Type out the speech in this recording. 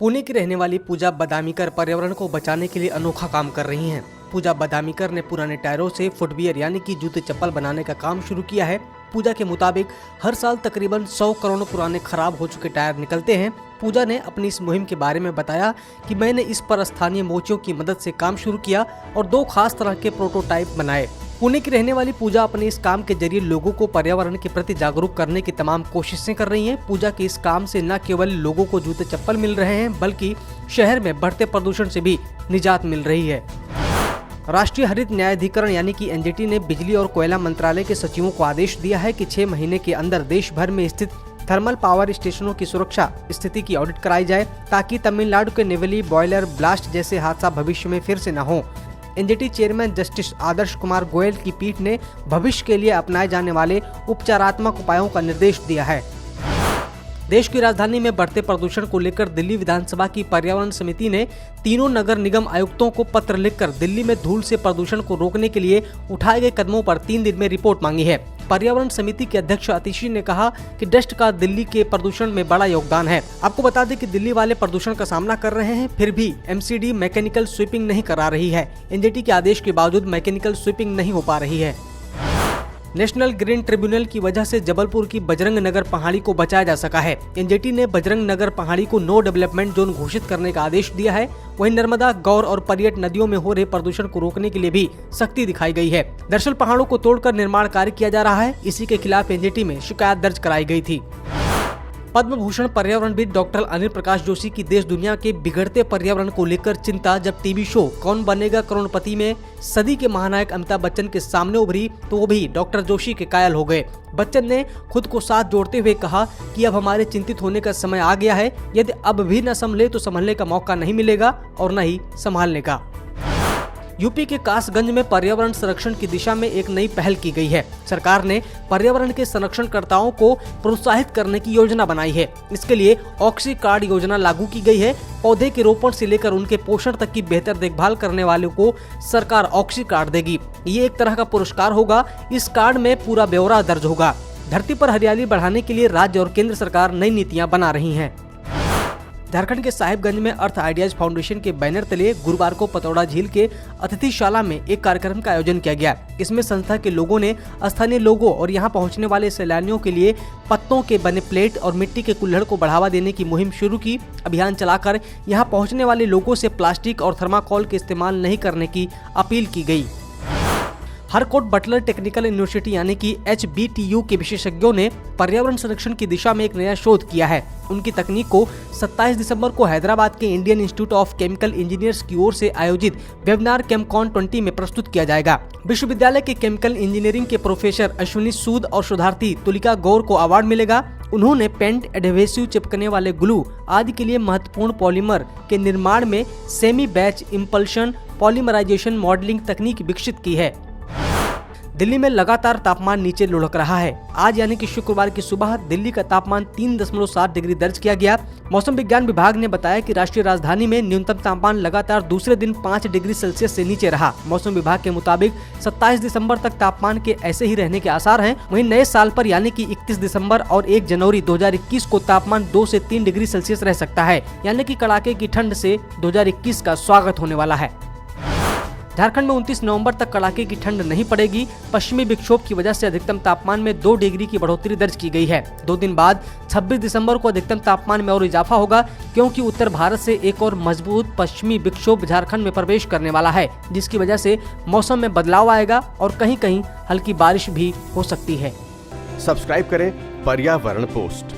पुणे की रहने वाली पूजा बदामीकर पर्यावरण को बचाने के लिए अनोखा काम कर रही हैं। पूजा बदामीकर ने पुराने टायरों से फुटवियर यानी कि जूते चप्पल बनाने का काम शुरू किया है। पूजा के मुताबिक हर साल तकरीबन 100 करोड़ पुराने खराब हो चुके टायर निकलते हैं। पूजा ने अपनी इस मुहिम के बारे में बताया कि मैंने इस पर स्थानीय मोचियों की मदद से काम शुरू किया और 2 खास तरह के प्रोटोटाइप बनाए। पुणे की रहने वाली पूजा अपने इस काम के जरिए लोगों को पर्यावरण के प्रति जागरूक करने की तमाम कोशिशें कर रही हैं। पूजा के इस काम से न केवल लोगों को जूते चप्पल मिल रहे हैं बल्कि शहर में बढ़ते प्रदूषण से भी निजात मिल रही है। राष्ट्रीय हरित न्यायाधिकरण यानी कि एनजीटी ने बिजली और कोयला मंत्रालय के सचिवों को आदेश दिया है कि 6 महीने के अंदर देश भर में स्थित थर्मल पावर स्टेशनों की सुरक्षा स्थिति की ऑडिट कराई जाए ताकि तमिलनाडु के नेवली बॉयलर ब्लास्ट जैसे हादसा भविष्य में फिर से न हो। NGT chairman justice Adarsh Kumar Goyal की पीठ ने भविष्य के लिए अपनाए जाने वाले उपचारात्मक उपायों का निर्देश दिया है। देश की राजधानी में बढ़ते प्रदूषण को लेकर दिल्ली विधानसभा की पर्यावरण समिति ने तीनों नगर निगम आयुक्तों को पत्र लिखकर दिल्ली में धूल से प्रदूषण को रोकने के लिए उठाए गए कदमों पर 3 दिन में रिपोर्ट मांगी है। पर्यावरण समिति के अध्यक्ष आतिशी ने कहा कि डस्ट का दिल्ली के प्रदूषण में बड़ा योगदान है। आपको बता दें कि दिल्ली वाले प्रदूषण का सामना कर रहे हैं, फिर भी एमसीडी मैकेनिकल स्वीपिंग नहीं करा रही है। एनजीटी के आदेश के बावजूद मैकेनिकल स्वीपिंग नहीं हो पा रही है। नेशनल ग्रीन ट्रिब्यूनल की वजह से जबलपुर की बजरंग नगर पहाड़ी को बचाया जा सका है। एनजीटी ने बजरंग नगर पहाड़ी को नो डेवलपमेंट जोन घोषित करने का आदेश दिया है। वहीं नर्मदा, गौर और परियट नदियों में हो रहे प्रदूषण को रोकने के लिए भी सख्ती दिखाई गई है। दरअसल पहाड़ों को तोड़कर निर्माण कार्य किया जा रहा है। इसी के खिलाफ एनजीटी में शिकायत दर्ज कराई गई थी। पद्म भूषण पर्यावरणविद डॉक्टर अनिल प्रकाश जोशी की देश दुनिया के बिगड़ते पर्यावरण को लेकर चिंता जब टीवी शो कौन बनेगा करोड़पति में सदी के महानायक अमिताभ बच्चन के सामने उभरी तो वो भी डॉक्टर जोशी के कायल हो गए। बच्चन ने खुद को साथ जोड़ते हुए कहा कि अब हमारे चिंतित होने का समय आ गया है। यदि अब भी न संभले तो संभलने का मौका नहीं मिलेगा और न ही संभालने का। यूपी के कासगंज में पर्यावरण संरक्षण की दिशा में एक नई पहल की गई है। सरकार ने पर्यावरण के संरक्षणकर्ताओं को प्रोत्साहित करने की योजना बनाई है। इसके लिए ऑक्सी कार्ड योजना लागू की गई है। पौधे के रोपण से लेकर उनके पोषण तक की बेहतर देखभाल करने वालों को सरकार ऑक्सी कार्ड देगी। ये एक तरह का पुरस्कार होगा। इस कार्ड में पूरा ब्यौरा दर्ज होगा। धरती पर हरियाली बढ़ाने के लिए राज्य और केंद्र सरकार नई नीतियाँ बना रही है। झारखंड के साहिबगंज में अर्थ आइडियाज फाउंडेशन के बैनर तले गुरुवार को पतौड़ा झील के अतिथिशाला में एक कार्यक्रम का आयोजन किया गया। इसमें संस्था के लोगों ने स्थानीय लोगों और यहां पहुंचने वाले सैलानियों के लिए पत्तों के बने प्लेट और मिट्टी के कुल्हड़ को बढ़ावा देने की मुहिम शुरू की। अभियान चलाकर यहां पहुंचने वाले लोगों से प्लास्टिक और थर्माकोल के इस्तेमाल नहीं करने की अपील की गई। हरकोट बटलर टेक्निकल यूनिवर्सिटी यानी कि HBTU के विशेषज्ञों ने पर्यावरण संरक्षण की दिशा में एक नया शोध किया है। उनकी तकनीक को 27 दिसंबर को हैदराबाद के Indian institute of chemical engineers की ओर से आयोजित वेबिनार केमकॉन 20 में प्रस्तुत किया जाएगा। विश्वविद्यालय के केमिकल इंजीनियरिंग के प्रोफेसर अश्विनी सूद और शोधार्थी तुलिका गौर को अवार्ड मिलेगा। उन्होंने पेंट, एडहेसिव चिपकने वाले ग्लू आदि के लिए महत्वपूर्ण पॉलीमर के निर्माण में semi batch emulsion polymerisation modelling तकनीक विकसित की है। दिल्ली में लगातार तापमान नीचे लुढ़क रहा है। आज यानी कि शुक्रवार की सुबह दिल्ली का तापमान 3.7 डिग्री दर्ज किया गया। मौसम विज्ञान विभाग ने बताया कि राष्ट्रीय राजधानी में न्यूनतम तापमान लगातार दूसरे दिन 5 डिग्री सेल्सियस से नीचे रहा। मौसम विभाग के मुताबिक 27 दिसंबर तक तापमान के ऐसे ही रहने के आसार हैं। वहीं नए साल पर यानी कि 31 दिसंबर और 1 जनवरी 2021 को तापमान 2 से 3 डिग्री सेल्सियस रह सकता है। यानी कि कड़ाके की ठंड से 2021 का स्वागत होने वाला है। झारखंड में 29 नवंबर तक कड़ाके की ठंड नहीं पड़ेगी। पश्चिमी विक्षोभ की वजह से अधिकतम तापमान में 2 डिग्री की बढ़ोतरी दर्ज की गई है। 2 दिन बाद 26 दिसंबर को अधिकतम तापमान में और इजाफा होगा क्योंकि उत्तर भारत से एक और मजबूत पश्चिमी विक्षोभ झारखंड में प्रवेश करने वाला है, जिसकी वजह से मौसम में बदलाव आएगा और कहीं कहीं हल्की बारिश भी हो सकती है। सब्सक्राइब करें पर्यावरण पोस्ट।